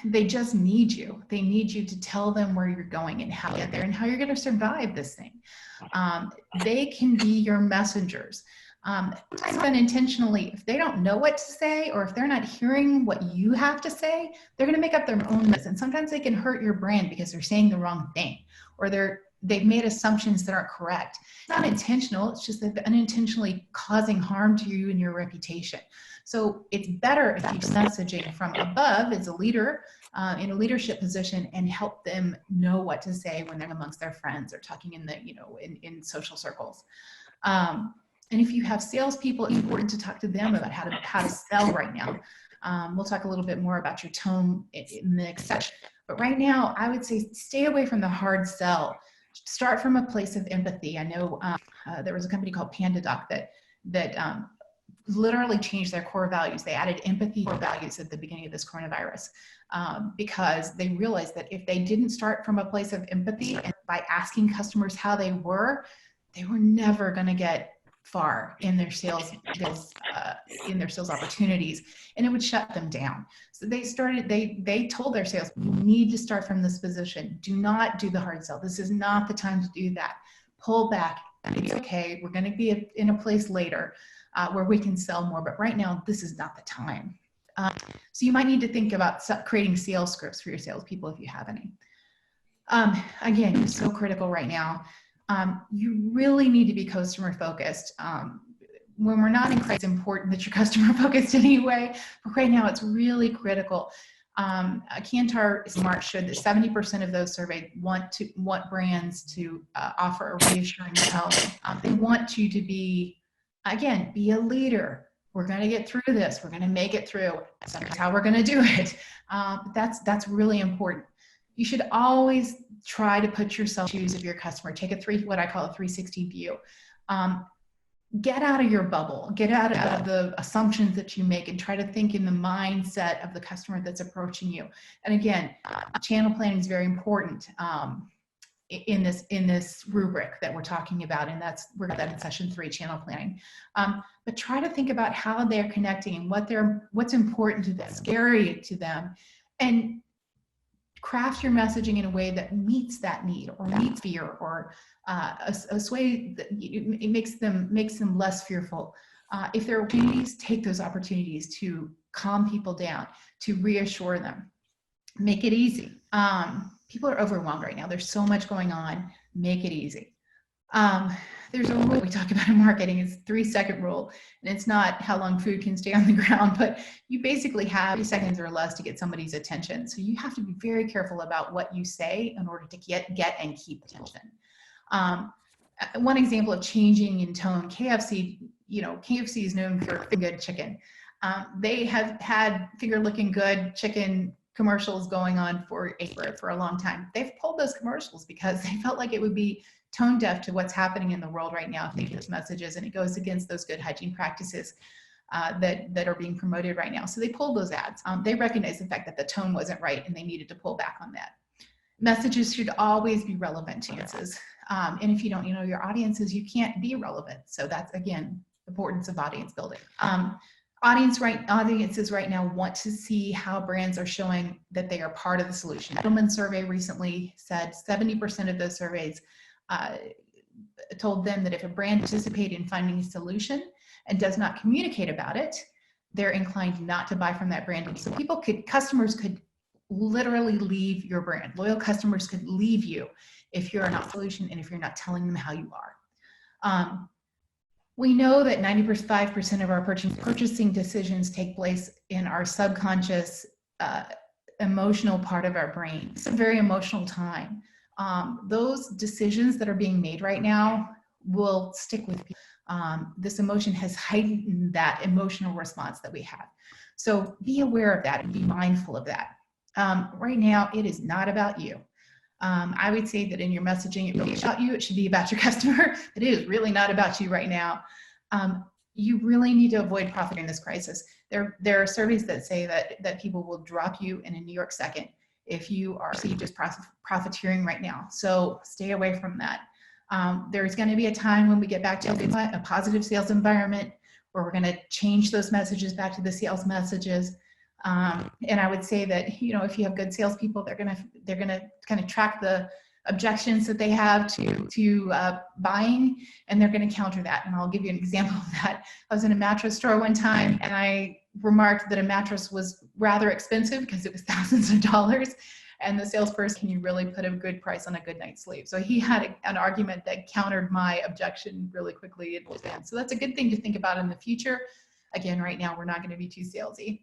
They just need you. They need you to tell them where you're going and how to get there and how you're going to survive this thing. They can be your messengers. Unintentionally, if they don't know what to say, or if they're not hearing what you have to say, they're going to make up their own mess. And sometimes they can hurt your brand because they're saying the wrong thing, or they've made assumptions that aren't correct. It's not intentional. It's just that they're unintentionally causing harm to you and your reputation. So it's better if you messaging from above as a leader in a leadership position and help them know what to say when they're amongst their friends or talking in the, in social circles. And if you have salespeople, it's important to talk to them about how to sell right now. We'll talk a little bit more about your tone in the next session. But right now, I would say stay away from the hard sell. Start from a place of empathy. I know there was a company called PandaDoc that literally changed their core values. They added empathy core values at the beginning of this coronavirus because they realized that if they didn't start from a place of empathy and by asking customers how they were never going to get far in their sales opportunities, and it would shut them down. So they told their sales, you need to start from this position. Do not do the hard sell. This is not the time to do that. Pull back. It's okay. We're going to be in a place later where we can sell more, but right now this is not the time. So you might need to think about creating sales scripts for your salespeople if you have any. Again, it's so critical right now. You really need to be customer focused. When we're not in crisis, it's important that you're customer focused anyway, but right now it's really critical. Kantar Smart showed that 70% of those surveyed want brands to offer a reassuring tone. They want you to be a leader. We're going to get through this. We're going to make it through. That's how we're going to do it. That's really important. You should always try to put yourself in the shoes of your customer. Take what I call a 360 view. Get out of your bubble. Get out of the assumptions that you make and try to think in the mindset of the customer that's approaching you. And again, channel planning is very important in this rubric that we're talking about, and we're got that in session 3, channel planning. But try to think about how they're connecting and what's important to them, scary to them, and craft your messaging in a way that meets that need or meets fear, or a way that it makes them less fearful. If there are opportunities, take those opportunities to calm people down, to reassure them. Make it easy. People are overwhelmed right now. There's so much going on. Make it easy. There's a rule we talk about in marketing. It's 3-second rule, and it's not how long food can stay on the ground, but you basically have 3 seconds or less to get somebody's attention. So you have to be very careful about what you say in order to get and keep attention. One example of changing in tone, KFC is known for good chicken. They have had finger looking good chicken commercials going on for a long time. They've pulled those commercials because they felt like it would be tone deaf to what's happening in the world right now if they use messages, and it goes against those good hygiene practices that are being promoted right now. So they pulled those ads. They recognized the fact that the tone wasn't right and they needed to pull back on that. Messages should always be relevant to audiences. And if you don't know your audiences, you can't be relevant. So that's, again, the importance of audience building. Audiences right now want to see how brands are showing that they are part of the solution. Edelman survey recently said 70% of those surveys told them that if a brand participates in finding a solution and does not communicate about it, they're inclined not to buy from that brand. So customers could literally leave your brand. Loyal customers could leave you if you're not a solution and if you're not telling them how you are. We know that 95% of our purchasing decisions take place in our subconscious emotional part of our brain. It's a very emotional time. Those decisions that are being made right now will stick with people. This emotion has heightened that emotional response that we have. So be aware of that and be mindful of that. Right now, it is not about you. I would say that in your messaging, it really is about you. It should be about your customer. It is really not about you right now. you really need to avoid profit in this crisis. There are surveys that say that people will drop you in a New York second if you are perceived as profiteering right now. So stay away from that. There's going to be a time when we get back to a positive sales environment where we're going to change those messages back to the sales messages. And I would say that, you know, if you have good salespeople, they're going to kind of track the objections that they have to buying, and they're going to counter that. And I'll give you an example of that. I was in a mattress store one time, and I remarked that a mattress was rather expensive because it was thousands of dollars. And the salesperson, can you really put a good price on a good night's sleep? So he had an argument that countered my objection really quickly. So that's a good thing to think about in the future. Again, right now, we're not going to be too salesy.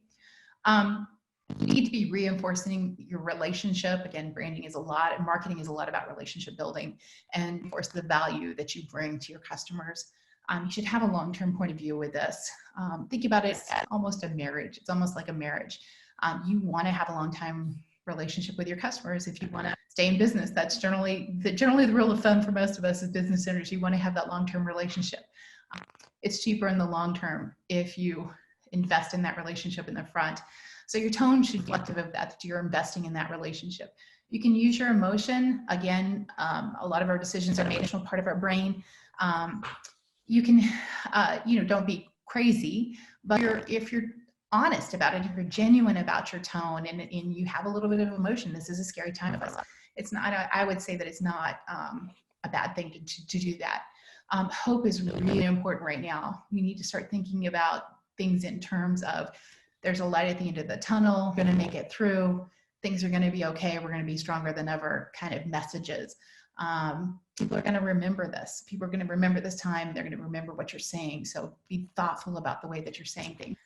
You need to be reinforcing your relationship. Again, branding is a lot, and marketing is a lot about relationship building and, of course, the value that you bring to your customers. You should have a long-term point of view with this. Think about it as almost a marriage. It's almost like a marriage. You want to have a long-time relationship with your customers if you want to stay in business. That's generally the rule of thumb for most of us as business owners. You want to have that long-term relationship. It's cheaper in the long term if you invest in that relationship in the front. So your tone should be reflective of that you're investing in that relationship. You can use your emotion. Again, a lot of our decisions are made in part of our brain. You can, don't be crazy, but if you're honest about it, if you're genuine about your tone and you have a little bit of emotion, this is a scary time of us. It's not, I would say that it's not a bad thing to do that. Hope is really important right now. We need to start thinking about things in terms of there's a light at the end of the tunnel, we're going to make it through, things are going to be okay, we're going to be stronger than ever kind of messages. People are going to remember this. People are going to remember this time. They're going to remember what you're saying. So be thoughtful about the way that you're saying things.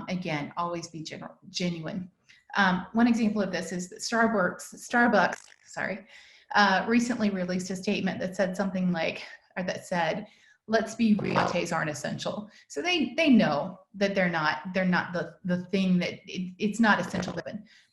Again, always be genuine. One example of this is that Starbucks, recently released a statement that said something like, or that said, let's be real, lattes aren't essential. So they know that they're not the thing that it's not essential.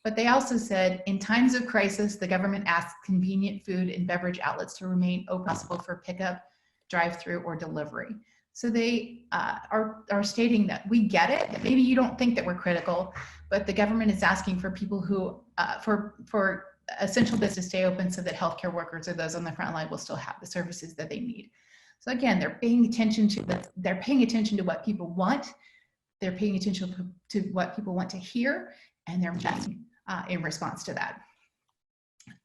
But they also said, in times of crisis, the government asks convenient food and beverage outlets to remain open possible for pickup, drive-through, or delivery. So they are stating that we get it. Maybe you don't think that we're critical, but the government is asking for people who, for essential business to stay open so that healthcare workers or those on the front line will still have the services that they need. So again, they're paying attention to what people want. They're paying attention to what people want to hear, and they're investing in response to that.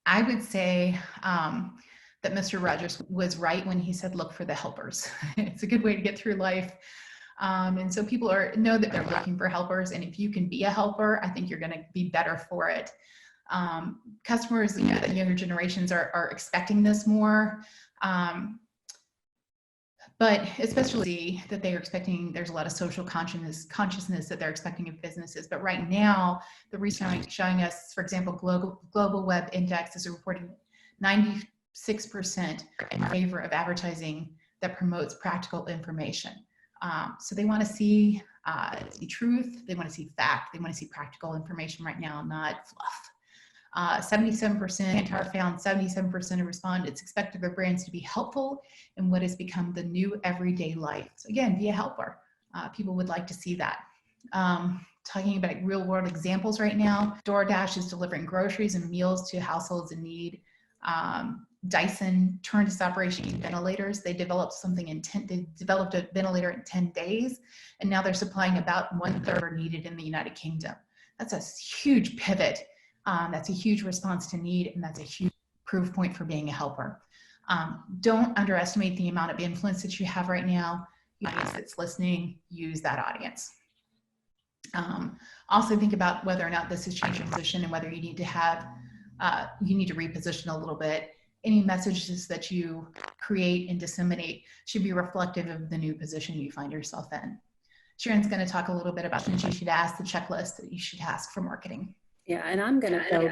I would say that Mr. Rogers was right when he said, look for the helpers. It's a good way to get through life. And so people know that they're looking for helpers. And if you can be a helper, I think you're going to be better for it. Customers, the younger generations are expecting this more. But especially that they are expecting, there's a lot of social consciousness that they're expecting of businesses. But right now, the research showing us, for example, Global Web Index is reporting 96% in favor of advertising that promotes practical information. So they want to see truth, they want to see fact, they want to see practical information right now, not fluff. 77%, Kantar found 77% of respondents expected their brands to be helpful in what has become the new everyday life. So again, be a helper. People would like to see that. Talking about real world examples right now, DoorDash is delivering groceries and meals to households in need. Dyson turned its operation in ventilators. They developed a ventilator in 10 days, and now they're supplying about 1/3 needed in the United Kingdom. That's a huge pivot. That's a huge response to need, and that's a huge proof point for being a helper. Don't underestimate the amount of influence that you have right now. The audience that's listening, use that audience. Also think about whether or not this has changed your position and whether you need to have, you need to reposition a little bit. Any messages that you create and disseminate should be reflective of the new position you find yourself in. Sharon's going to talk a little bit about things you should ask, the checklist that you should ask for marketing. Yeah, and I'm going to go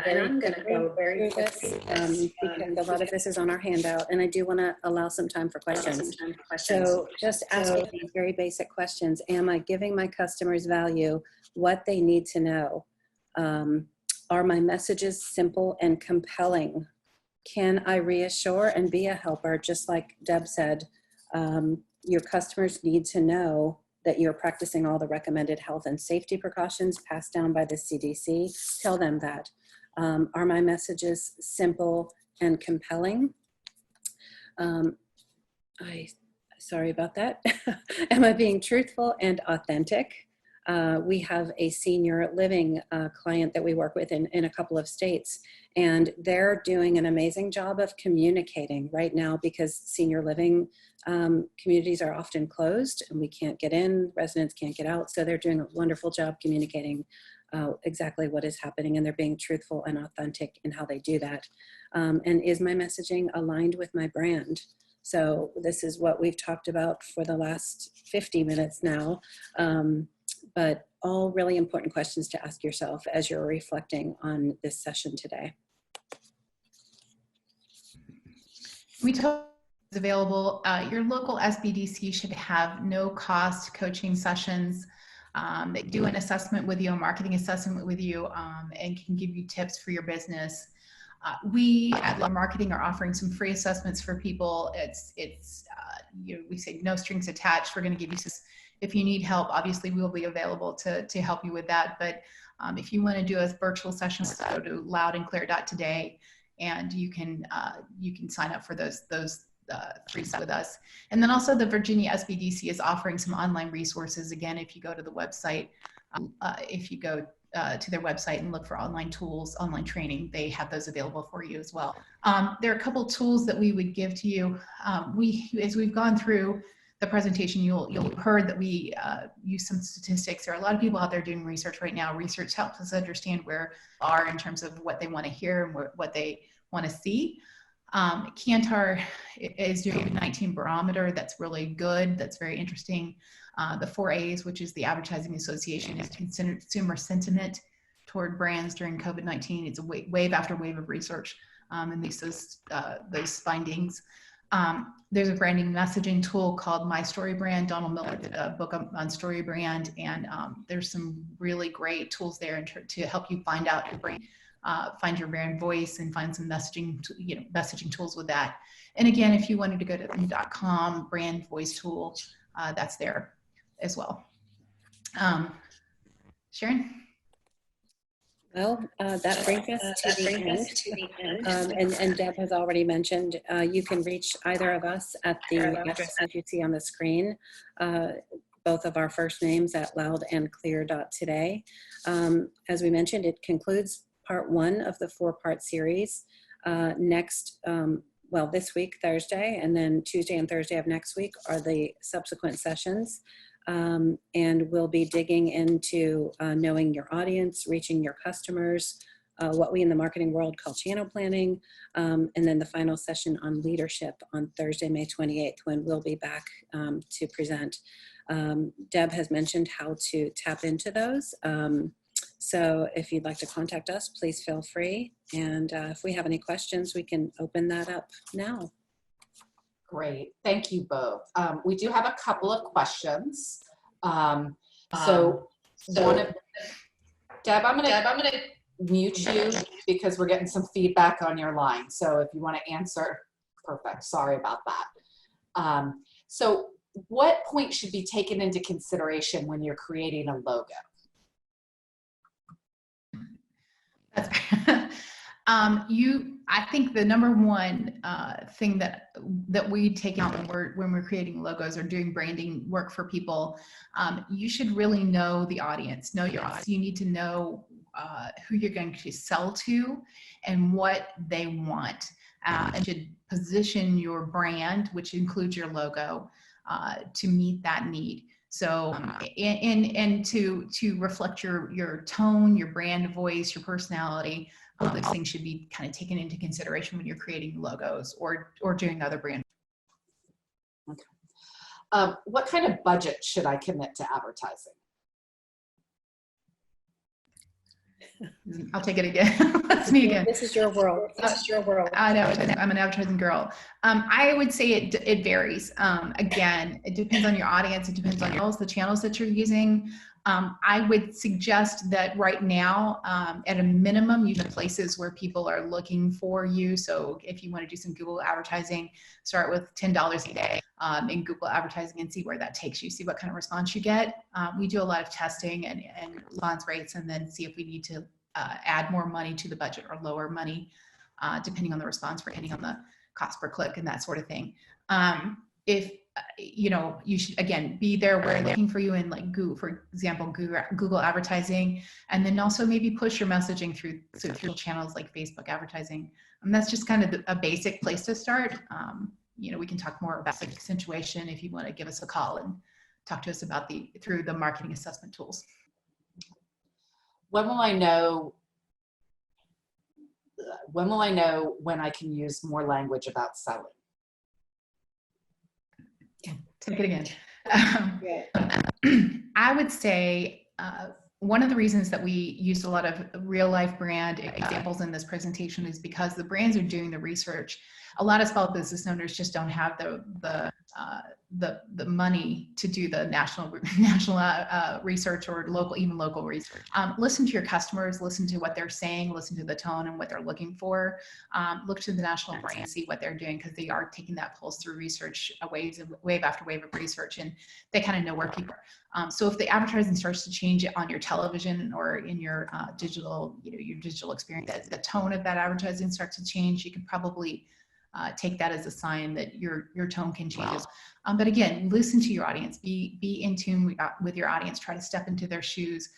very through this because a lot of this is on our handout, and I do want to allow some time for questions. So just asking these very basic questions. Am I giving my customers value, what they need to know? Are my messages simple and compelling? Can I reassure and be a helper? Just like Deb said, your customers need to know that you're practicing all the recommended health and safety precautions passed down by the CDC. Tell them that. Are my messages simple and compelling? Sorry about that. Am I being truthful and authentic? We have a senior living client that we work with in a couple of states, and they're doing an amazing job of communicating right now because senior living communities are often closed and we can't get in, residents can't get out. So they're doing a wonderful job communicating exactly what is happening, and they're being truthful and authentic in how they do that. And is my messaging aligned with my brand? So this is what we've talked about for the last 50 minutes now. But all really important questions to ask yourself as you're reflecting on this session today. We told is available. Your local SBDC should have no cost coaching sessions. They do an assessment with you, a marketing assessment with you, and can give you tips for your business. We at Love Marketing are offering some free assessments for people. We say no strings attached. We're going to give you some. If you need help, obviously we will be available to help you with that. But if you want to do a virtual session, go to loudandclear.today, and you can sign up for those free with us. And then also the Virginia SBDC is offering some online resources. Again, if you go to the website, to their website and look for online tools, online training, they have those available for you as well. There are a couple tools that we would give to you. As we've gone through the presentation, you'll have heard that we use some statistics. There are a lot of people out there doing research right now. Research helps us understand where they are in terms of what they want to hear and what they want to see. Kantar is doing a COVID-19 barometer that's really good, that's very interesting. The 4A's, which is the Advertising Association, is consumer sentiment toward brands during COVID-19. It's a wave after wave of research and those findings. There's a branding messaging tool called My Story Brand. Donald Miller did a book on Story Brand, and there's some really great tools there to help you find out your brand. Find your brand voice and find some messaging tools with that. And again, if you wanted to go to .com brand voice tool, that's there as well. Sharon? Well, that brings us to the end. And Deb has already mentioned, you can reach either of us at the addresses you see on the screen. Both of our first names at loudandclear.today. As we mentioned, it concludes part 1 of the 4-part series. This week, Thursday, and then Tuesday and Thursday of next week are the subsequent sessions. And we'll be digging into knowing your audience, reaching your customers, what we in the marketing world call channel planning, and then the final session on leadership on Thursday, May 28th, when we'll be back to present. Deb has mentioned how to tap into those. So if you'd like to contact us, please feel free. And if we have any questions, we can open that up now. Great, thank you both. We do have a couple of questions. Deb, I'm gonna mute you because we're getting some feedback on your line. So if you want to answer, perfect. Sorry about that. So what point should be taken into consideration when you're creating a logo? I think the number one thing that we take out when we're creating logos or doing branding work for people, you should really know the audience, know your audience. You need to know who you're going to sell to and what they want, and should position your brand, which includes your logo, to meet that need. So, and to reflect your tone, your brand voice, your personality. Those things should be kind of taken into consideration when you're creating logos or doing other brand. Okay. What kind of budget should I commit to advertising? I'll take it again. That's me again. This is your world. This is your world. I know. I'm an advertising girl. I would say it varies. Again, it depends on your audience. It depends on the channels that you're using. I would suggest that right now, at a minimum, you have places where people are looking for you. So if you want to do some Google advertising, start with $10 a day in Google advertising and see where that takes you, see what kind of response you get. We do a lot of testing and response rates, and then see if we need to add more money to the budget or lower money, depending on the response, depending on the cost per click and that sort of thing. If you should, again, be there where they're looking for you in, like, Google, for example, Google advertising, and then also maybe push your messaging through channels like Facebook advertising. And that's just kind of a basic place to start. We can talk more about the situation if you want to give us a call and talk to us about through the marketing assessment tools. When will I know when I can use more language about selling? Take it again. I would say one of the reasons that we used a lot of real life brand examples in this presentation is because the brands are doing the research. A lot of small business owners just don't have the money to do the national research or local research. Listen to your customers, listen to what they're saying, listen to the tone and what they're looking for. Look to the national brand, see what they're doing, because they are taking that pulse through research, wave after wave of research, and they kind of know where people are. So if the advertising starts to change on your television or in your digital, your digital experience, the tone of that advertising starts to change, you can probably take that as a sign that your tone can change. But again, listen to your audience, be in tune with your audience, try to step into their shoes.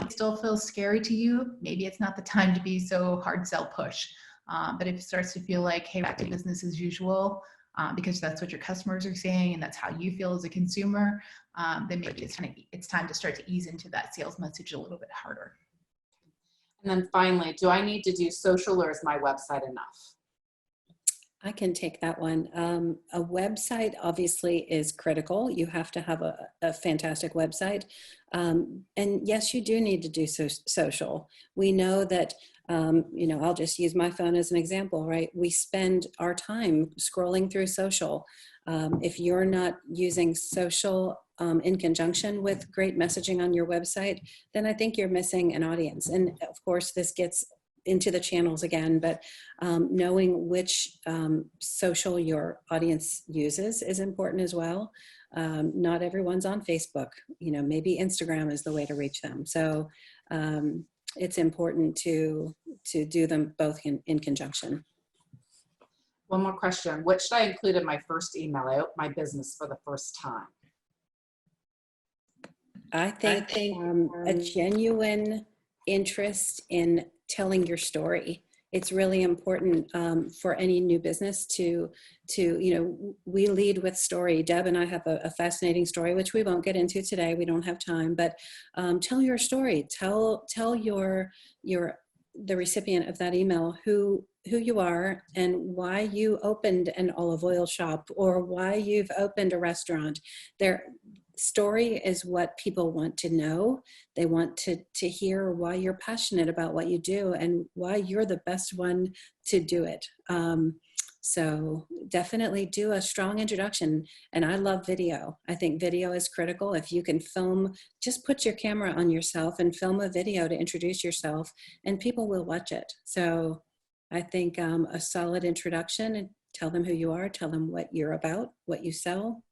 It still feels scary to you, maybe it's not the time to be so hard sell push. But if it starts to feel like, hey, back to business as usual, because that's what your customers are saying and that's how you feel as a consumer, then maybe it's time to start to ease into that sales message a little bit harder. And then finally, do I need to do social, or is my website enough? I can take that one. A website obviously is critical. You have to have a fantastic website. And yes, you do need to do social. We know that, I'll just use my phone as an example, right? We spend our time scrolling through social. If you're not using social in conjunction with great messaging on your website, then I think you're missing an audience. And of course, this gets into the channels again, but knowing which social your audience uses is important as well. Not everyone's on Facebook, maybe Instagram is the way to reach them. So it's important to do them both in conjunction. One more question. What should I include in my first email? I open my business for the first time. I think a genuine interest in telling your story. It's really important for any new business to we lead with story. Deb and I have a fascinating story, which we won't get into today. We don't have time, but tell your story. Tell the recipient of that email who you are and why you opened an olive oil shop or why you've opened a restaurant. Their story is what people want to know. They want to hear why you're passionate about what you do and why you're the best one to do it. So definitely do a strong introduction. And I love video. I think video is critical. If you can film, just put your camera on yourself and film a video to introduce yourself and people will watch it. So I think a solid introduction, and tell them who you are, tell them what you're about, what you sell,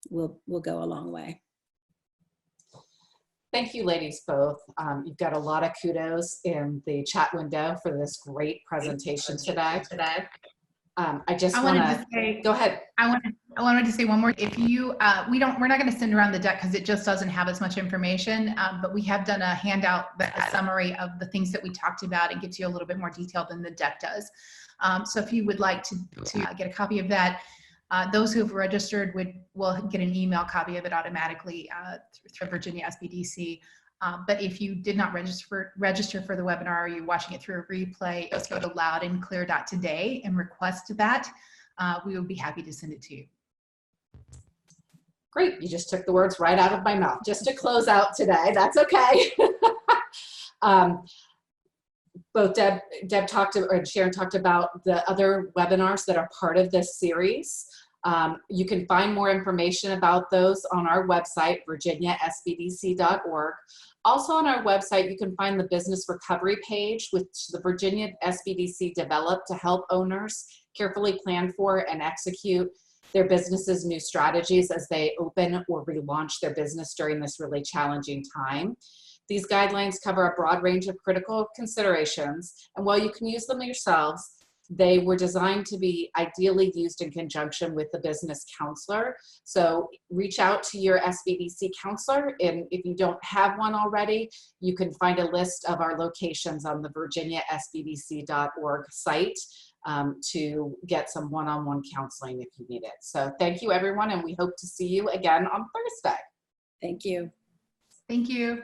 will go a long way. Thank you, ladies, both. You've got a lot of kudos in the chat window for this great presentation today. I just want to say, go ahead. I wanted to say one more. If you, we're not going to send around the deck because it just doesn't have as much information, but we have done a handout, a summary of the things that we talked about. It gives you a little bit more detail than the deck does. So if you would like to get a copy of that, those who have registered will get an email copy of it automatically through Virginia SBDC. But if you did not register for the webinar, or you're watching it through a replay, just go to loudandclear.today and request that. We would be happy to send it to you. Great, you just took the words right out of my mouth. Just to close out today, that's okay. Both Deb talked and Sharon talked about the other webinars that are part of this series. You can find more information about those on our website, virginiasbdc.org. Also on our website, you can find the business recovery page, which the Virginia SBDC developed to help owners carefully plan for and execute their business's new strategies as they open or relaunch their business during this really challenging time. These guidelines cover a broad range of critical considerations, and while you can use them yourselves, they were designed to be ideally used in conjunction with the business counselor. So reach out to your SBDC counselor, and if you don't have one already, you can find a list of our locations on the virginiasbdc.org site to get some one-on-one counseling if you need it. So thank you, everyone, and we hope to see you again on Thursday. Thank you. Thank you.